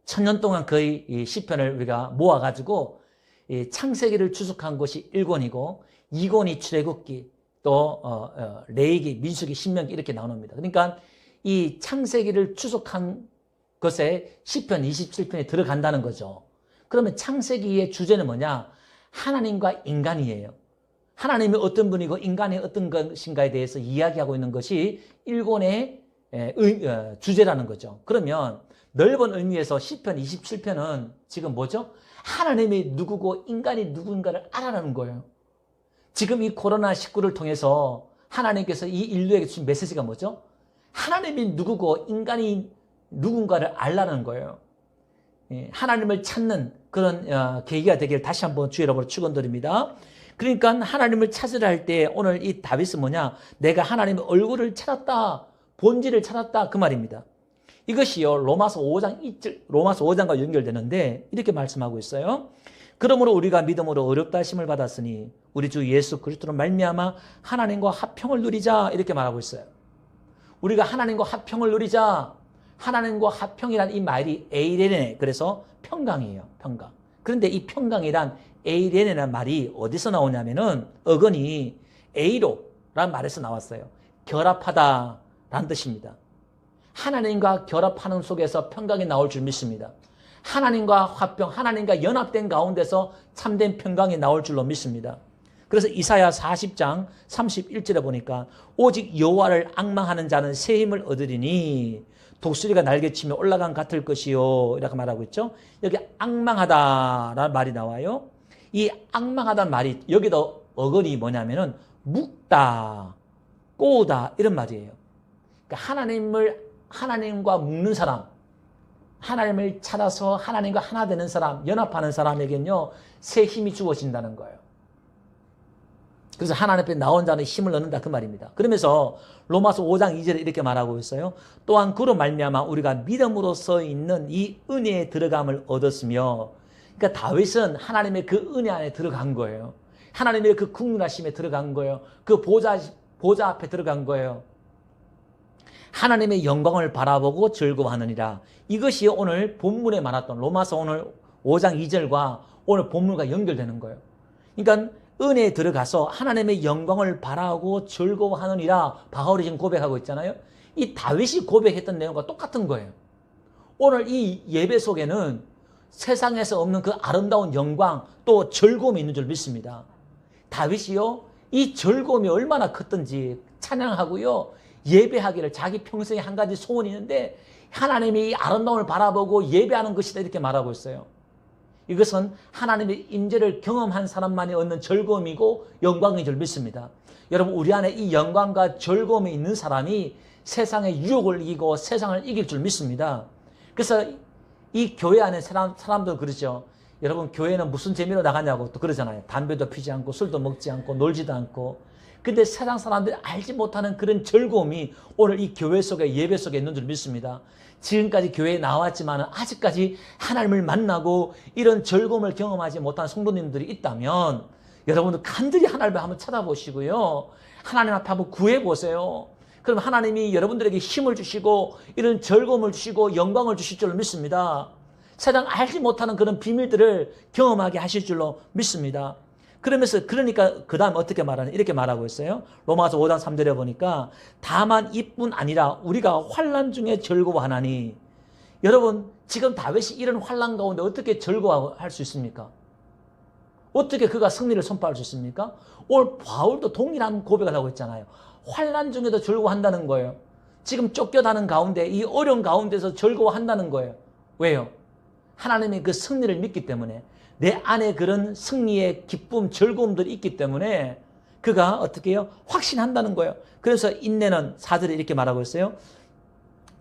1000년 동안 거의 이 시편을 우리가 모아가지고 이 창세기를 추석한 것이 1권이고 2권이 출애굽기, 또 레위기, 민수기, 신명기 이렇게 나옵니다. 그러니까 이 창세기를 추석한 것에 시편 27편이 들어간다는 거죠. 그러면 창세기의 주제는 뭐냐? 하나님과 인간이에요. 하나님이 어떤 분이고 인간이 어떤 것인가에 대해서 이야기하고 있는 것이 1권의 주제라는 거죠. 그러면 넓은 의미에서 시편 27편은 지금 뭐죠? 하나님이 누구고 인간이 누군가를 알아라는 거예요. 지금 이 코로나19를 통해서 하나님께서 이 인류에게 주신 메시지가 뭐죠? 하나님이 누구고 인간이 누군가를 알라는 거예요. 하나님을 찾는 그런 계기가 되길 다시 한번 주 여러분을 축원드립니다. 그러니까 하나님을 찾으라 할 때 오늘 이 다윗은 뭐냐? 내가 하나님의 얼굴을 찾았다, 본질을 찾았다, 그 말입니다. 이것이요 로마서 5장과 연결되는데 이렇게 말씀하고 있어요. 그러므로 우리가 믿음으로 어렵다 하심을 받았으니 우리 주 예수 그리스도로 말미암아 하나님과 화평을 누리자, 이렇게 말하고 있어요. 우리가 하나님과 화평을 누리자. 하나님과 화평이란 이 말이 에이레네, 그래서 평강이에요. 평강. 그런데 이 평강이란 에이레네라는 말이 어디서 나오냐면은 어근이 에이로라는 말에서 나왔어요. 결합하다라는 뜻입니다. 하나님과 결합하는 속에서 평강이 나올 줄 믿습니다. 하나님과 화평, 하나님과 연합된 가운데서 참된 평강이 나올 줄로 믿습니다. 그래서 이사야 40장 31절에 보니까 오직 여호와를 앙망하는 자는 새 힘을 얻으리니 독수리가 날개치며 올라간 같을 것이요, 이렇게 말하고 있죠. 여기 앙망하다라는 말이 나와요. 이 앙망하다는 말이 여기도 어근이 뭐냐면은 묶다, 꼬우다 이런 말이에요. 그러니까 하나님과 묶는 사람, 하나님을 찾아서 하나님과 하나 되는 사람, 연합하는 사람에게는요 새 힘이 주어진다는 거예요. 그래서 하나님 앞에 나온 자는 힘을 얻는다, 그 말입니다. 그러면서 로마서 5장 2절에 이렇게 말하고 있어요. 또한 그로 말미암아 우리가 믿음으로 써 있는 이 은혜에 들어감을 얻었으며, 그러니까 다윗은 하나님의 그 은혜 안에 들어간 거예요. 하나님의 그 긍휼하심에 들어간 거예요. 그 보좌 앞에 들어간 거예요. 하나님의 영광을 바라보고 즐거워하느니라. 이것이 오늘 본문에 말했던 로마서 오늘 5장 2절과 오늘 본문과 연결되는 거예요. 그러니까 은혜에 들어가서 하나님의 영광을 바라고 즐거워하느니라 바울이 지금 고백하고 있잖아요. 이 다윗이 고백했던 내용과 똑같은 거예요. 오늘 이 예배 속에는 세상에서 없는 그 아름다운 영광 또 즐거움이 있는 줄 믿습니다. 다윗이요, 이 즐거움이 얼마나 컸던지 찬양하고요, 예배하기를 자기 평생에 한 가지 소원이 있는데 하나님이 이 아름다움을 바라보고 예배하는 것이다 이렇게 말하고 있어요. 이것은 하나님의 임재를 경험한 사람만이 얻는 즐거움이고 영광인 줄 믿습니다. 여러분, 우리 안에 이 영광과 즐거움이 있는 사람이 세상의 유혹을 이기고 세상을 이길 줄 믿습니다. 그래서 이 교회 안에 사람들 그러죠. 여러분, 교회는 무슨 재미로 나가냐고 또 그러잖아요. 담배도 피지 않고 술도 먹지 않고 놀지도 않고. 근데 세상 사람들이 알지 못하는 그런 즐거움이 오늘 이 교회 속에, 예배 속에 있는 줄 믿습니다. 지금까지 교회에 나왔지만 아직까지 하나님을 만나고 이런 즐거움을 경험하지 못한 성도님들이 있다면 여러분들 간절히 하나님을 한번 찾아보시고요, 하나님 앞에 한번 구해보세요. 그럼 하나님이 여러분들에게 힘을 주시고 이런 즐거움을 주시고 영광을 주실 줄 믿습니다. 세상 알지 못하는 그런 비밀들을 경험하게 하실 줄로 믿습니다. 그러니까 그 다음 어떻게 말하냐, 이렇게 말하고 있어요. 로마서 5장 3절에 보니까 다만 이뿐 아니라 우리가 환난 중에 즐거워하나니. 여러분, 지금 다윗이 이런 환난 가운데 어떻게 즐거워할 수 있습니까? 어떻게 그가 승리를 선포할 수 있습니까? 오늘 바울도 동일한 고백을 하고 있잖아요. 환난 중에도 즐거워한다는 거예요. 지금 쫓겨다는 가운데, 이 어려운 가운데서 즐거워한다는 거예요. 왜요? 하나님의 그 승리를 믿기 때문에, 내 안에 그런 승리의 기쁨, 즐거움들이 있기 때문에 그가 어떻게 해요? 확신한다는 거예요. 그래서 인내는 4절에 이렇게 말하고 있어요.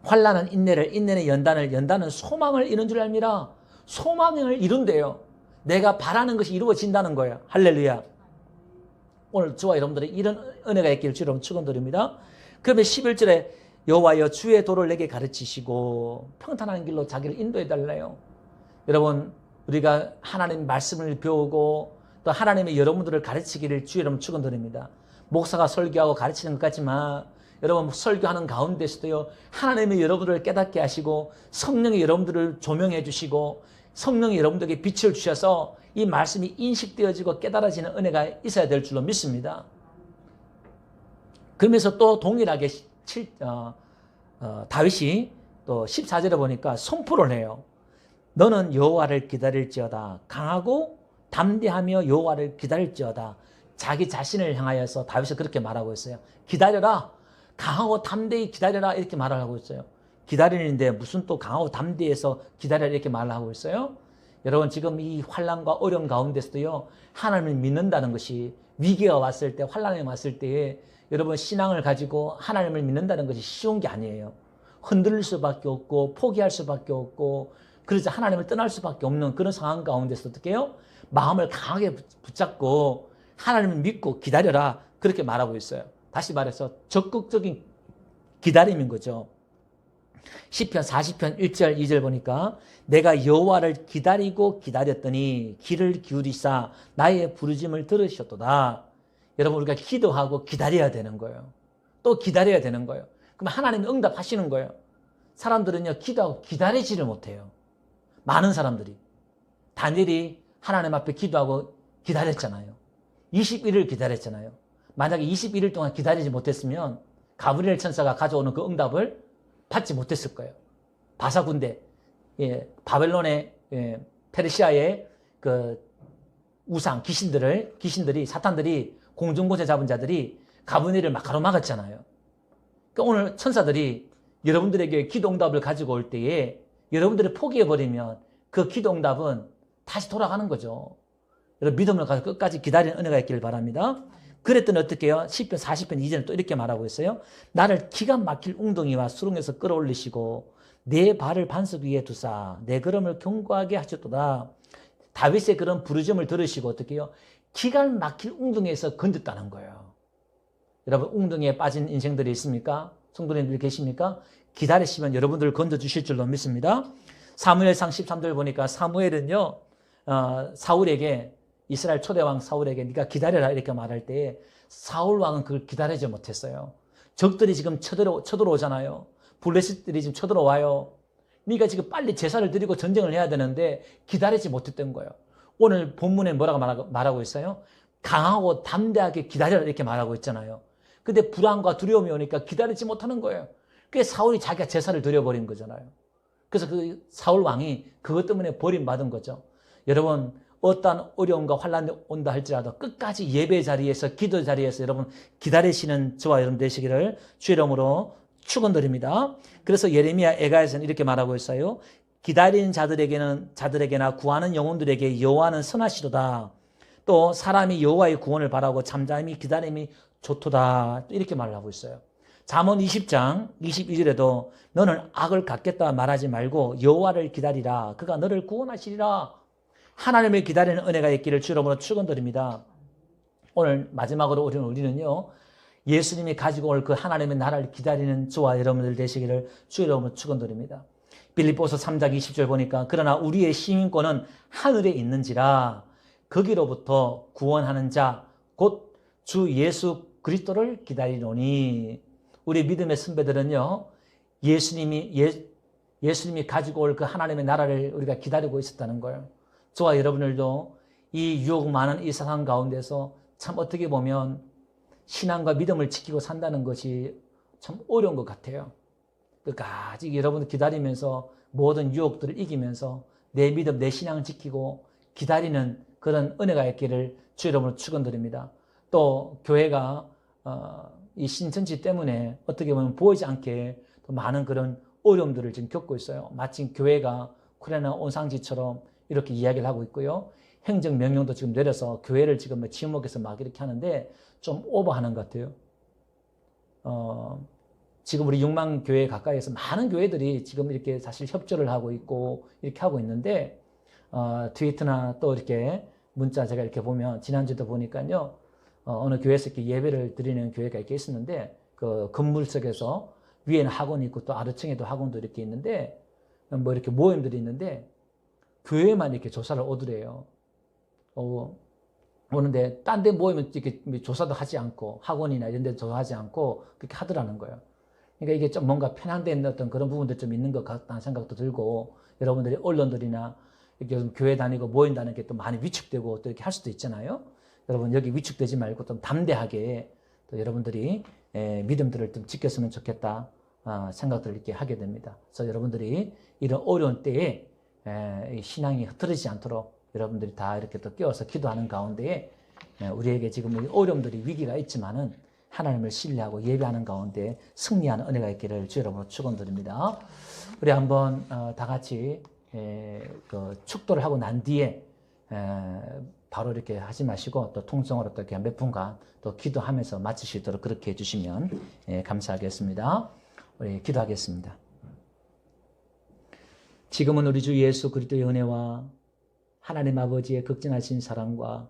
환난은 인내를, 인내는 연단을, 연단은 소망을 이룬 줄 알미라. 소망을 이룬대요. 내가 바라는 것이 이루어진다는 거예요. 할렐루야. 오늘 저와 여러분들이 이런 은혜가 있기를 주로 축원드립니다. 그러면 11절에 여호와여 주의 도를 내게 가르치시고 평탄한 길로 자기를 인도해 달래요. 여러분, 우리가 하나님 말씀을 배우고 또 하나님의 여러분들을 가르치기를 주의 이름 축원드립니다. 목사가 설교하고 가르치는 것 같지만 여러분, 설교하는 가운데서도요, 하나님의 여러분들을 깨닫게 하시고 성령이 여러분들을 조명해 주시고 성령이 여러분들에게 빛을 주셔서 이 말씀이 인식되어지고 깨달아지는 은혜가 있어야 될 줄로 믿습니다. 그러면서 또 동일하게 다윗이 또 14절에 보니까 선포를 해요. 너는 여호와를 기다릴지어다. 강하고 담대하며 여호와를 기다릴지어다. 자기 자신을 향하여서 다윗이 그렇게 말하고 있어요. 기다려라. 강하고 담대히 기다려라. 이렇게 말을 하고 있어요. 기다리는데 무슨 또 강하고 담대해서 기다려라 이렇게 말을 하고 있어요. 여러분, 지금 이 환난과 어려움 가운데서도요, 하나님을 믿는다는 것이, 위기가 왔을 때, 환난이 왔을 때에 여러분 신앙을 가지고 하나님을 믿는다는 것이 쉬운 게 아니에요. 흔들릴 수밖에 없고 포기할 수밖에 없고 그래서 하나님을 떠날 수밖에 없는 그런 상황 가운데서 어떻게 해요? 마음을 강하게 붙잡고 하나님을 믿고 기다려라, 그렇게 말하고 있어요. 다시 말해서 적극적인 기다림인 거죠. 시편 40편 1절 2절 보니까 내가 여호와를 기다리고 기다렸더니 귀를 기울이사 나의 부르짐을 들으셨도다. 여러분, 우리가 기도하고 기다려야 되는 거예요. 또 기다려야 되는 거예요. 그럼 하나님이 응답하시는 거예요. 사람들은요, 기도하고 기다리지를 못해요. 많은 사람들이. 다니엘이 하나님 앞에 기도하고 기다렸잖아요. 21일 기다렸잖아요. 만약에 21일 동안 기다리지 못했으면 가브리엘 천사가 가져오는 그 응답을 받지 못했을 거예요. 바사 군대, 바벨론의, 페르시아의 그 우상, 귀신들이, 사탄들이, 공중곳에 잡은 자들이 가브리엘을 막 가로막았잖아요. 그러니까 오늘 천사들이 여러분들에게 기도 응답을 가지고 올 때에 여러분들이 포기해버리면 그 기도 응답은 다시 돌아가는 거죠. 여러분, 믿음을 가지고 끝까지 기다리는 은혜가 있기를 바랍니다. 그랬더니 어떻게 해요? 시편 40편 2절에 또 이렇게 말하고 있어요. 나를 기가 막힐 웅덩이와 수렁에서 끌어올리시고 내 발을 반석 위에 두사 내 걸음을 견고하게 하셨도다. 다윗의 그런 부르짖음을 들으시고 어떻게 해요? 기가 막힐 웅덩이에서 건졌다는 거예요. 여러분, 웅덩이에 빠진 인생들이 있습니까? 성도님들 계십니까? 기다리시면 여러분들을 건져주실 줄로 믿습니다. 사무엘상 13절 보니까 사무엘은요, 사울에게, 이스라엘 초대왕 사울에게 네가 기다려라 이렇게 말할 때 사울 왕은 그걸 기다리지 못했어요. 적들이 지금 쳐들어오잖아요. 블레셋들이 지금 쳐들어와요. 네가 지금 빨리 제사를 드리고 전쟁을 해야 되는데 기다리지 못했던 거예요. 오늘 본문에 뭐라고 말하고 있어요? 강하고 담대하게 기다려라 이렇게 말하고 있잖아요. 근데 불안과 두려움이 오니까 기다리지 못하는 거예요. 그게 사울이 자기가 제사를 드려버린 거잖아요. 그래서 그 사울 왕이 그것 때문에 버림받은 거죠. 여러분, 어떠한 어려움과 환란이 온다 할지라도 끝까지 예배 자리에서, 기도 자리에서 여러분 기다리시는 저와 여러분 되시기를 주의 이름으로 축원드립니다. 그래서 예레미야 에가에서는 이렇게 말하고 있어요. 기다리는 자들에게나 구하는 영혼들에게 여호와는 선하시도다. 또 사람이 여호와의 구원을 바라고 잠잠히 기다림이 좋도다. 이렇게 말을 하고 있어요. 잠언 20장 22절에도 너는 악을 갚겠다 말하지 말고 여호와를 기다리라. 그가 너를 구원하시리라. 하나님을 기다리는 은혜가 있기를 주 이름으로 축원드립니다. 오늘 마지막으로 우리는요. 예수님이 가지고 올 그 하나님의 나라를 기다리는 저와 여러분들 되시기를 주 이름으로 축원드립니다. 빌립보서 3장 20절 보니까 그러나 우리의 시민권은 하늘에 있는지라 거기로부터 구원하는 자 곧 주 예수 그리스도를 기다리노니. 우리 믿음의 선배들은요. 예수님이 가지고 올 그 하나님의 나라를 우리가 기다리고 있었다는 거예요. 저와 여러분들도 이 유혹 많은 이 세상 가운데서 참 어떻게 보면 신앙과 믿음을 지키고 산다는 것이 참 어려운 것 같아요. 끝까지 여러분들 기다리면서 모든 유혹들을 이기면서 내 믿음, 내 신앙을 지키고 기다리는 그런 은혜가 있기를 주 이름으로 축원드립니다. 또 교회가 이 신천지 때문에 어떻게 보면 보이지 않게 또 많은 그런 어려움들을 지금 겪고 있어요. 마치 교회가 우크라이나 온상지처럼 이렇게 이야기를 하고 있고요. 행정명령도 지금 내려서 교회를 지금 지목해서 막 이렇게 하는데 좀 오버하는 것 같아요. 지금 우리 6만 교회 가까이에서 많은 교회들이 지금 이렇게 사실 협조를 하고 있고 이렇게 하고 있는데 트위터나 또 이렇게 문자 제가 이렇게 보면 지난주도 보니까요. 어느 교회에서 이렇게 예배를 드리는 교회가 이렇게 있었는데 그 건물 속에서 위에는 학원이 있고 또 아래층에도 학원도 이렇게 있는데 뭐 이렇게 모임들이 있는데 교회만 이렇게 조사를 오더래요. 오는데 딴 데 모이면 이렇게 조사도 하지 않고 학원이나 이런 데 조사하지 않고 그렇게 하더라는 거예요. 그러니까 이게 좀 뭔가 편향된 어떤 그런 부분들 좀 있는 것 같다는 생각도 들고 여러분들이 언론들이나 이렇게 교회 다니고 모인다는 게 또 많이 위축되고 또 이렇게 할 수도 있잖아요. 여러분 여기 위축되지 말고 좀 담대하게 또 여러분들이 믿음들을 좀 지켰으면 좋겠다 생각들을 이렇게 하게 됩니다. 그래서 여러분들이 이런 어려운 때에 신앙이 흐트러지지 않도록 여러분들이 다 이렇게 또 깨워서 기도하는 가운데에 우리에게 지금 어려움들이 위기가 있지만은 하나님을 신뢰하고 예배하는 가운데 승리하는 은혜가 있기를 주 여러분으로 축원드립니다. 우리 한번 다 같이 그 축도를 하고 난 뒤에 바로 이렇게 하지 마시고 또 통성으로 또 이렇게 몇 분간 또 기도하면서 마칠 수 있도록 그렇게 해주시면 감사하겠습니다. 우리 기도하겠습니다. 지금은 우리 주 예수 그리스도의 은혜와 하나님 아버지의 극진하신 사랑과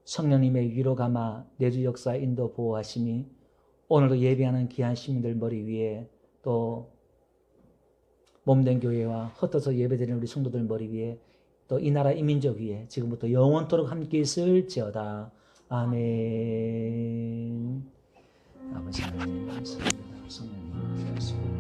성령님의 위로 감아 내주 역사 인도 보호하심이 오늘도 예배하는 귀한 시민들 머리 위에 또 몸된 교회와 흩어서 예배드리는 우리 성도들 머리 위에 또 이 나라 이민족 위에 지금부터 영원토록 함께 있을지어다. 아멘. 아버지 하나님 감사합니다. 성령님